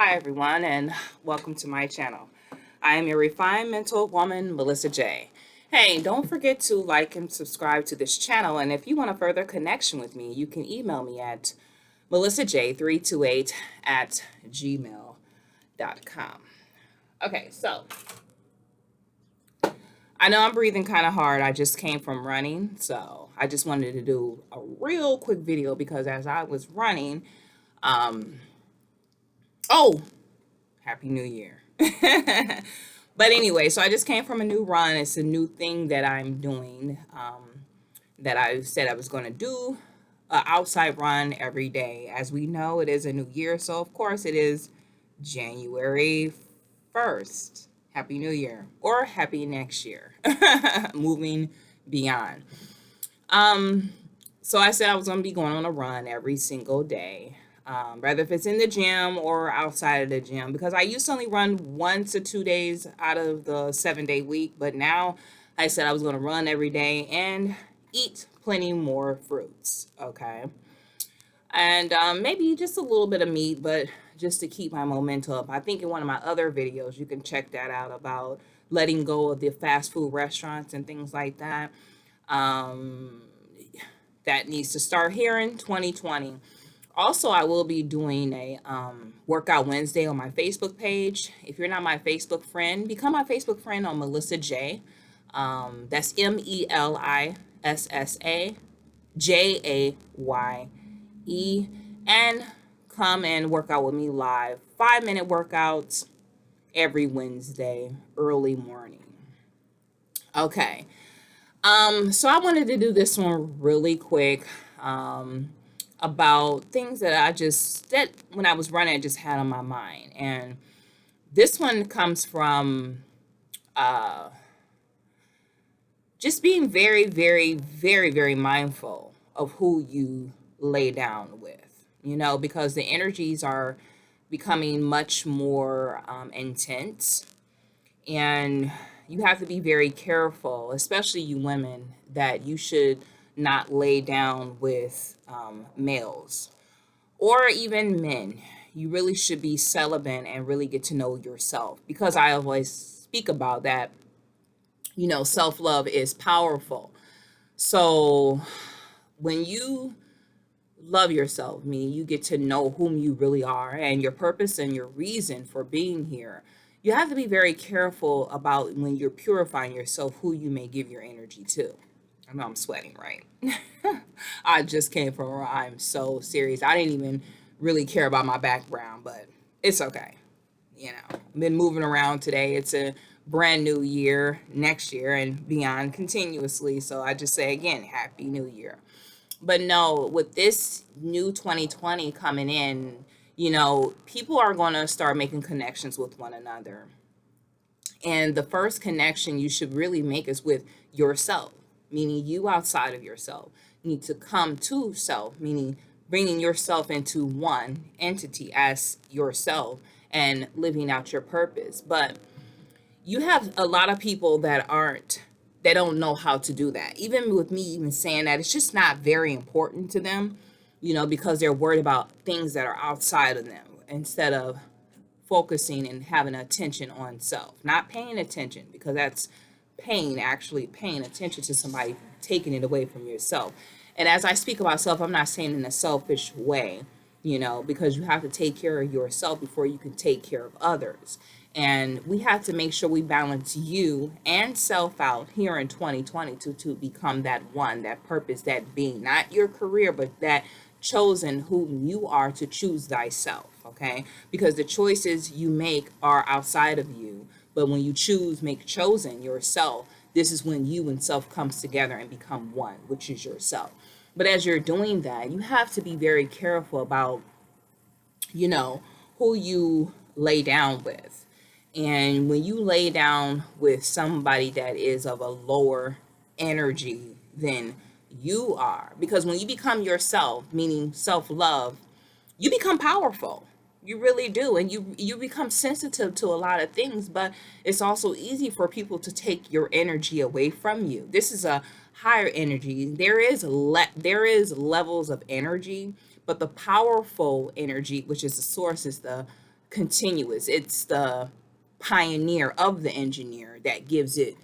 Hi, everyone, and welcome to my channel. I am your refined mental woman, Melissa Jaye. Hey, don't forget to like and subscribe to this channel, and if you want a further connection with me, you can email me at melissaj328 at gmail.com. Okay, so I know I'm breathing kind of hard. I just came from running, so I just wanted to do a real quick video because as I was running, oh, Happy New Year. But anyway, so I just came from a new run. It's a new thing that I'm doing that I said I was going to do an outside run every day. As we know, it is a new year. So, of course, it is January 1st. Happy New Year or happy next year. Moving beyond. So I said I was going to be going on a run every single day. Whether if it's in the gym or outside of the gym, because I used to only run 1 to 2 days out of the 7-day week, but now I said I was going to run every day and eat plenty more fruits, okay? And maybe just a little bit of meat, but just to keep my momentum up. I think in one of my other videos, you can check that out about letting go of the fast food restaurants and things like that. That needs to start here in 2020. Also, I will be doing a workout Wednesday on my Facebook page. If you're not my Facebook friend, become my Facebook friend on Melissa Jaye. That's MELISSAJAYE. And come and work out with me live. 5-minute workouts every Wednesday, early morning. Okay. So I wanted to do this one really quick. About things that when I was running, I just had on my mind. And this one comes from just being very, very, very, very mindful of who you lay down with, because the energies are becoming much more intense. And you have to be very careful, especially you women, that you should not lay down with males or even men. You really should be celibate and really get to know yourself, because I always speak about that. Self-love is powerful. So when you love yourself, meaning you get to know whom you really are and your purpose and your reason for being here, you have to be very careful about when you're purifying yourself, who you may give your energy to. I know I'm sweating, right? I just came from where I'm so serious. I didn't even really care about my background, but it's okay. I've been moving around today. It's a brand new year, next year, and beyond continuously. So I just say again, Happy New Year. But no, with this new 2020 coming in, people are going to start making connections with one another. And the first connection you should really make is with yourself, meaning you outside of yourself. You need to come to self, meaning bringing yourself into one entity as yourself and living out your purpose. But you have a lot of people they don't know how to do that. Even with me even saying that, it's just not very important to them, because they're worried about things that are outside of them instead of focusing and having attention on self, not paying attention, because that's pain, actually paying attention to somebody taking it away from yourself. And as I speak about self, I'm not saying in a selfish way, because you have to take care of yourself before you can take care of others. And we have to make sure we balance you and self out here in 2020 to become that one, that purpose, that being, not your career, but that chosen whom you are to choose thyself, okay? Because the choices you make are outside of you. But when you make chosen yourself, this is when you and self comes together and become one, which is yourself. But as you're doing that, you have to be very careful about, who you lay down with. And when you lay down with somebody that is of a lower energy than you are, because when you become yourself, meaning self-love, you become powerful. You really do. And you become sensitive to a lot of things, but it's also easy for people to take your energy away from you. This is a higher energy. There is levels of energy, but the powerful energy, which is the source, is the continuous. It's the pioneer of the engineer that gives it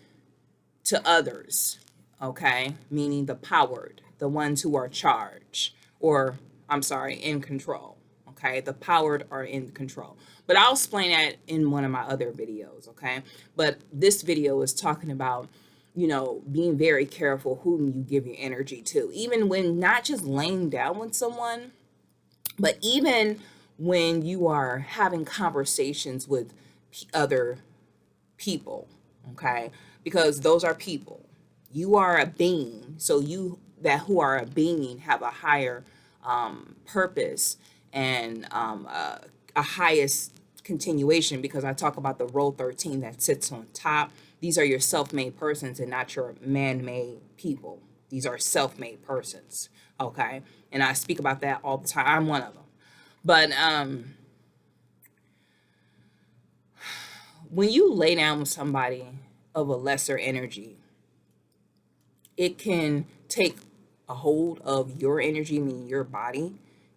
to others, okay? Meaning the powered, the ones who are charged, or I'm sorry, in control, okay? The powered are in control. But I'll explain that in one of my other videos, okay? But this video is talking about, being very careful whom you give your energy to, even when not just laying down with someone, but even when you are having conversations with other people, okay? Because those are people. You are a being, so you that who are a being have a higher purpose and a highest continuation, because I talk about the role 13 that sits on top. These are your self-made persons and not your man-made people. These are self-made persons, okay? And I speak about that all the time. I'm one of them. But when you lay down with somebody of a lesser energy, it can take a hold of your energy, meaning your body,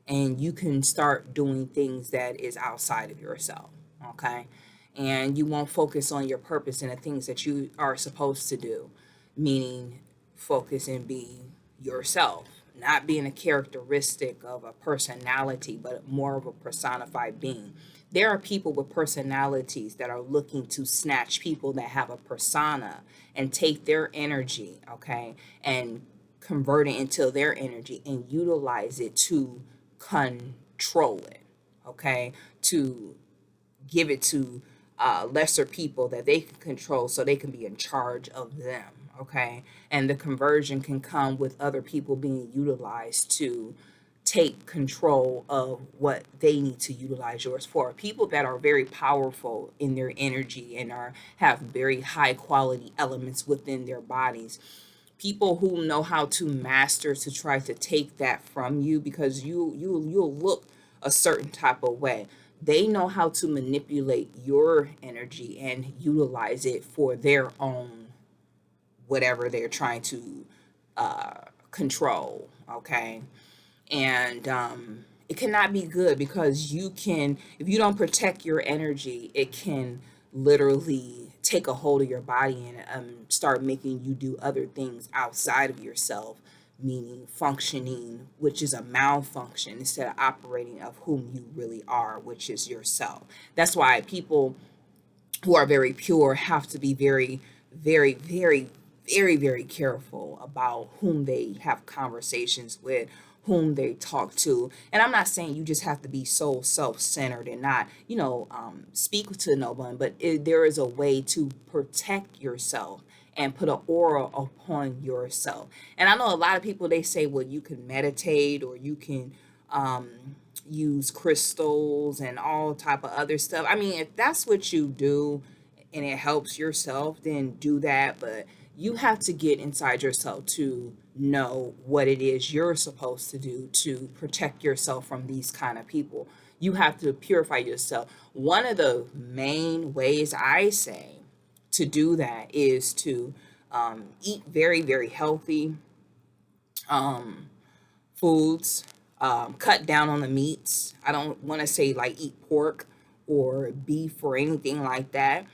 and you can start doing things that is outside of yourself, okay? And you won't focus on your purpose and the things that you are supposed to do, meaning focus and be yourself, not being a characteristic of a personality, but more of a personified being. There are people with personalities that are looking to snatch people that have a persona and take their energy, okay, and convert it into their energy and utilize it to control it, okay, to give it to lesser people that they can control so they can be in charge of them, okay? And the conversion can come with other people being utilized to take control of what they need to utilize yours for. People that are very powerful in their energy and have very high quality elements within their bodies, people who know how to master to try to take that from you, because you'll look a certain type of way. They know how to manipulate your energy and utilize it for their own whatever they're trying to control, okay? And it cannot be good, because if you don't protect your energy, it can literally take a hold of your body and start making you do other things outside of yourself, meaning functioning, which is a malfunction, instead of operating of whom you really are, which is yourself. That's why people who are very pure have to be very, very, very, very, very careful about whom they have conversations with, whom they talk to. And I'm not saying you just have to be so self-centered and not, speak to no one, but there is a way to protect yourself and put an aura upon yourself. And I know a lot of people, they say, well, you can meditate, or you can um, use crystals and all type of other stuff. I mean, if that's what you do and it helps yourself, then do that. But you have to get inside yourself to know what it is you're supposed to do to protect yourself from these kind of people. You have to purify yourself. One of the main ways I say to do that is to eat very, very healthy um, foods, cut down on the meats. I don't want to say like eat pork or beef or anything like that.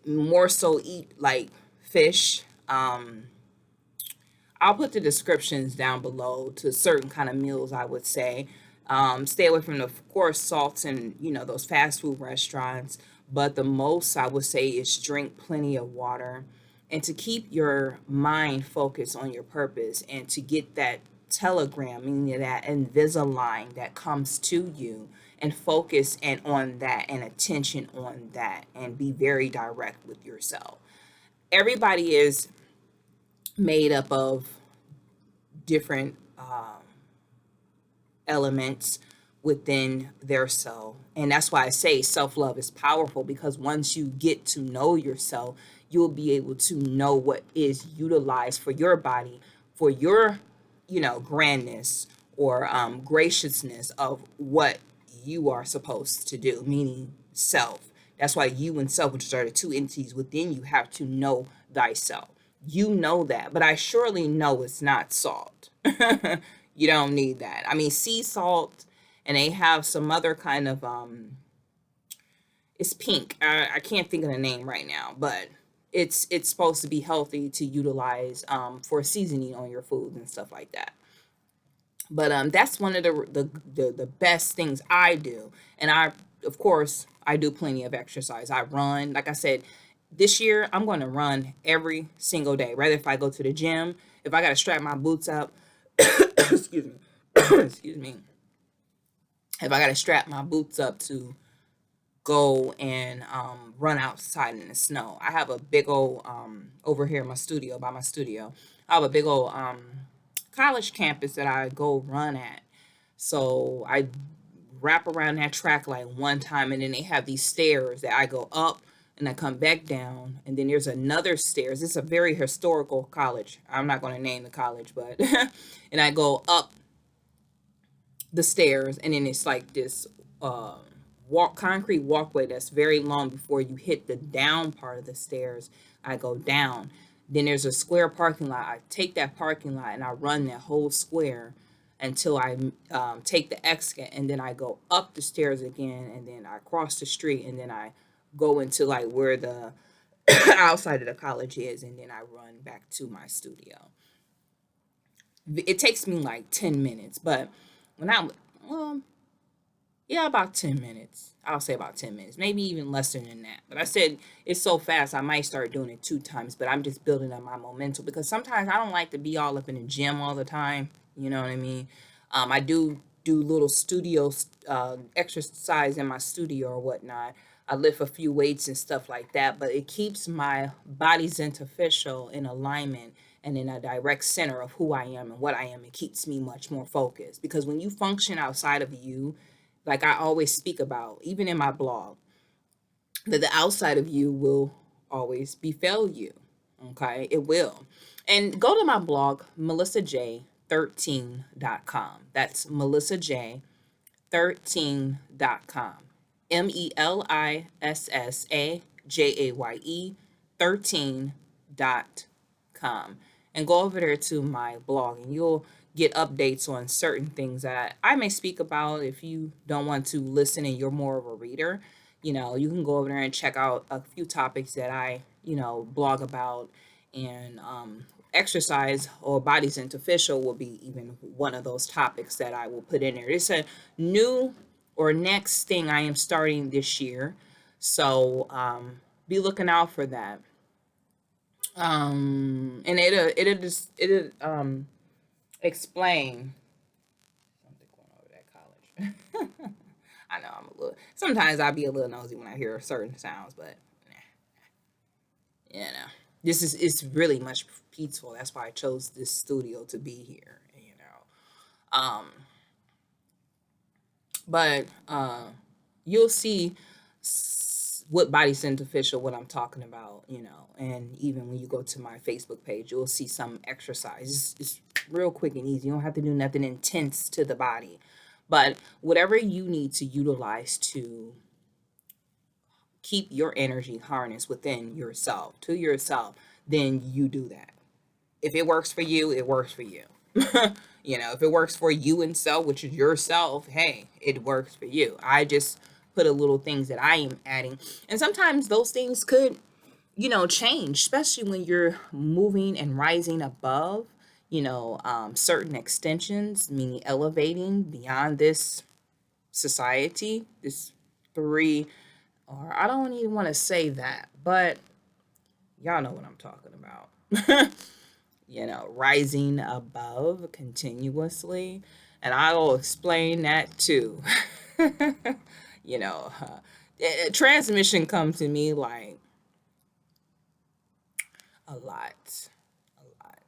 More so eat like fish. I'll put the descriptions down below to certain kind of meals, I would say. Stay away from the, of course, salts and, those fast food restaurants. But the most I would say is drink plenty of water, and to keep your mind focused on your purpose, and to get that telegram, meaning that Invisalign that comes to you, and focus and on that and attention on that, and be very direct with yourself. Everybody is made up of different elements within their self. And that's why I say self-love is powerful, because once you get to know yourself, you'll be able to know what is utilized for your body, for your, grandness or graciousness of what you are supposed to do, meaning self. That's why you and self, which are the two entities within you, have to know thyself. You know that, but I surely know it's not salt. You don't need that. I mean, sea salt, and they have some other kind of It's pink. I can't think of the name right now, but it's supposed to be healthy to utilize for seasoning on your food and stuff like that. But that's one of the best things I do. And I, of course, I do plenty of exercise. I run. Like I said, this year I'm going to run every single day. Rather if I go to the gym, if I got to strap my boots up, excuse me, excuse me, if I got to strap my boots up to go and run outside in the snow. I have a big old over here in my studio, by my studio. I have a big old college campus that I go run at. So I wrap around that track like one time, and then they have these stairs that I go up and I come back down, and then there's another stairs. It's a very historical college. I'm not going to name the college, but and I go up the stairs, and then it's like this uh, walk concrete walkway that's very long before you hit the down part of the stairs. I go down. Then there's a square parking lot. I take that parking lot and I run that whole square until I take the exit, and then I go up the stairs again, and then I cross the street, and then I go into like where the outside of the college is, and then I run back to my studio. It takes me like 10 minutes, but when I'm, well, yeah, about 10 minutes. I'll say about 10 minutes, maybe even less than that. But I said it's so fast, I might start doing it two times, but I'm just building up my momentum because sometimes I don't like to be all up in the gym all the time. You know what I mean? I do little studio exercise in my studio or whatnot. I lift a few weights and stuff like that, but it keeps my body artificial in alignment and in a direct center of who I am and what I am. It keeps me much more focused because when you function outside of you, like I always speak about, even in my blog, that the outside of you will always befail you. Okay, it will. And go to my blog, melissaj13.com. That's melissaj13.com. Melissajay 13.com. And go over there to my blog and you'll get updates on certain things that I may speak about. If you don't want to listen and you're more of a reader, you can go over there and check out a few topics that I, blog about. And exercise or bodies artificial will be even one of those topics that I will put in there. It's a new or next thing I am starting this year. So be looking out for that. And it'll explain something going on with that college. I know I'm a little. Sometimes I'll be a little nosy when I hear certain sounds, but you know, this is it's really much peaceful. That's why I chose this studio to be here. But you'll see what body scent official what I'm talking about, and even when you go to my Facebook page, you'll see some exercise. It's real quick and easy. You don't have to do nothing intense to the body, but whatever you need to utilize to keep your energy harnessed within yourself to yourself, then you do that. If it works for you, it works for you. If it works for you and self, which is yourself, hey, it works for you. I just put a little things that I am adding. And sometimes those things could, change, especially when you're moving and rising above, certain extensions, meaning elevating beyond this society, this three, or I don't even want to say that, but y'all know what I'm talking about. Rising above continuously. And I'll explain that too. you know, transmission comes to me like a lot, a lot.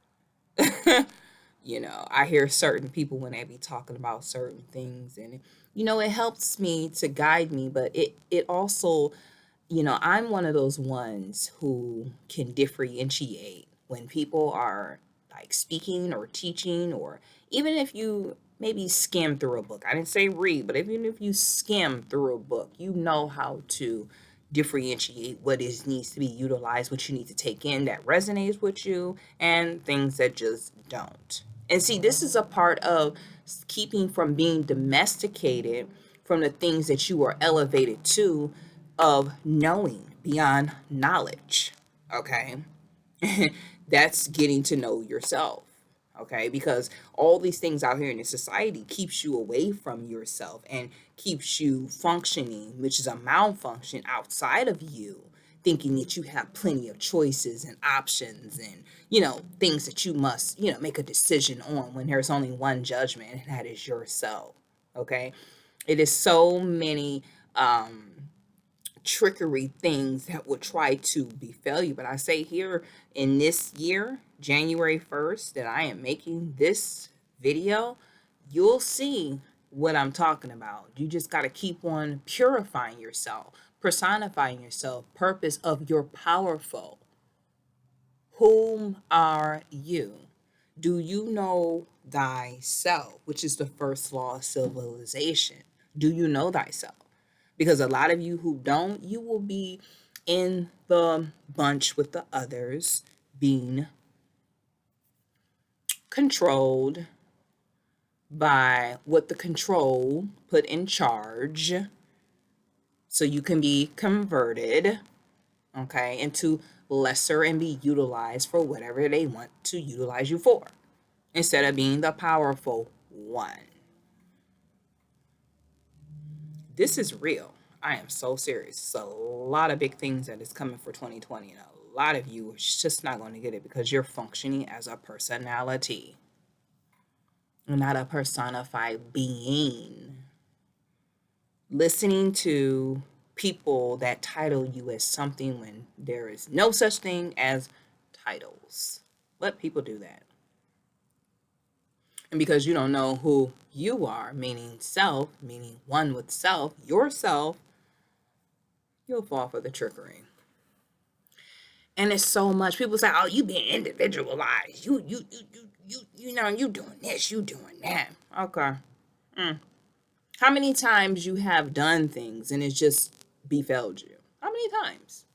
I hear certain people when they be talking about certain things, and it helps me to guide me, but it also, I'm one of those ones who can differentiate when people are like speaking or teaching, or even if you maybe skim through a book. I didn't say read, but even if you skim through a book, you know how to differentiate what is needs to be utilized, what you need to take in that resonates with you, and things that just don't. And see, this is a part of keeping from being domesticated from the things that you are elevated to of knowing beyond knowledge. Okay. That's getting to know yourself. Okay, because all these things out here in the society keeps you away from yourself and keeps you functioning, which is a malfunction outside of you, thinking that you have plenty of choices and options and, things that you must, make a decision on, when there's only one judgment, and that is yourself. Okay, it is so many trickery things that will try to befell you. But I say here in this year, January 1st, that I am making this video, you'll see what I'm talking about. You just got to keep on purifying yourself, personifying yourself, purpose of your powerful. Whom are you? Do you know thyself, which is the first law of civilization? Do you know thyself? Because a lot of you who don't, you will be in the bunch with the others, being controlled by what the control put in charge, so you can be converted, okay, into lesser and be utilized for whatever they want to utilize you for, instead of being the powerful one. This is real. I am so serious. It's a lot of big things that is coming for 2020, and a lot of you are just not going to get it because you're functioning as a personality, not a personified being. Listening to people that title you as something when there is no such thing as titles. Let people do that. And because you don't know who you are, meaning self, meaning one with self, yourself, you'll fall for the trickery. And it's so much. People say, "Oh, you being individualized. You doing this, you doing that." Okay. How many times you have done things and it just befelled you? How many times?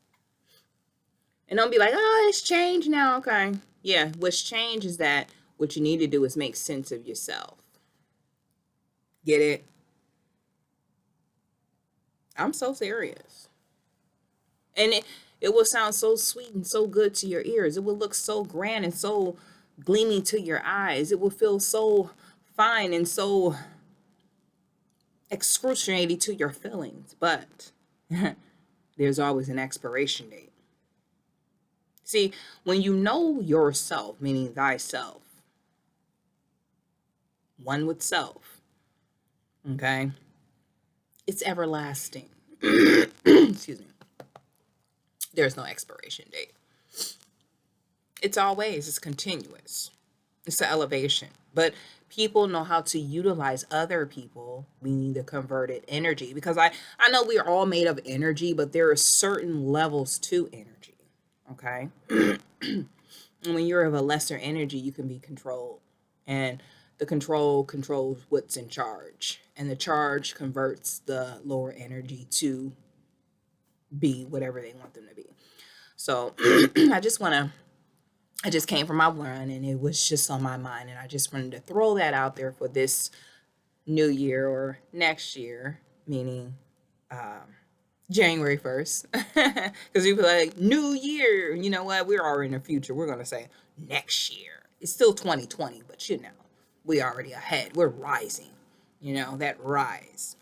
And don't be like, "Oh, it's changed now." Okay. Yeah, what's changed is that what you need to do is make sense of yourself. Get it? I'm so serious. And it will sound so sweet and so good to your ears. It will look so grand and so gleaming to your eyes. It will feel so fine and so excruciating to your feelings. But there's always an expiration date. See, when you know yourself, meaning thyself, one with self, okay, it's everlasting. Excuse me. There's no expiration date. It's continuous. It's an elevation. But people know how to utilize other people, meaning the converted energy. Because I know we are all made of energy, but there are certain levels to energy. Okay? And when you're of a lesser energy, you can be controlled. And the control controls what's in charge. And the charge converts the lower energy to be whatever they want them to be. So I just came from my run and it was just on my mind. And I just wanted to throw that out there for this new year or next year, meaning January 1st. Because people are like, new year. You know what? We're already in the future. We're going to say next year. It's still 2020, but we already ahead. We're rising, that rise.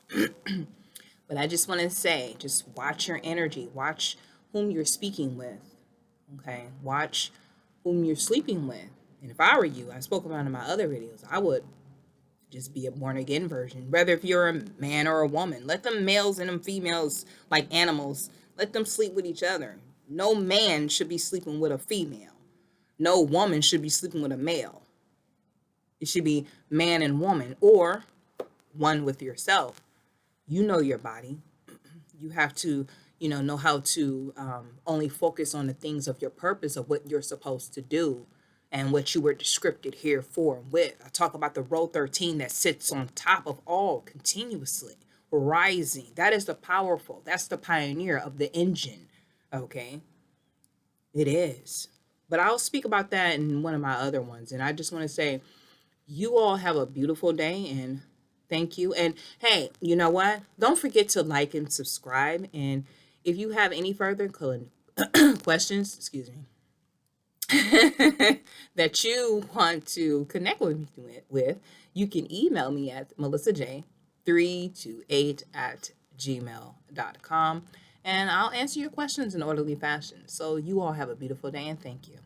But I just want to say, just watch your energy. Watch whom you're speaking with. Okay? Watch whom you're sleeping with. And if I were you, I spoke about in my other videos, I would just be a born again version. Whether if you're a man or a woman, let them males and them females, like animals, let them sleep with each other. No man should be sleeping with a female. No woman should be sleeping with a male. It should be man and woman, or one with yourself. You know your body. You have to, know how to only focus on the things of your purpose of what you're supposed to do and what you were descripted here for and with. I talk about the row 13 that sits on top of all continuously, rising. That is the powerful. That's the pioneer of the engine. Okay? It is. But I'll speak about that in one of my other ones. And I just want to say, you all have a beautiful day and thank you. And hey, you know what? Don't forget to like and subscribe. And If you have any further questions, excuse me, that you want to connect with me with, you can email me at melissaj328@gmail.com, and I'll answer your questions in orderly fashion. So you all have a beautiful day, and thank you.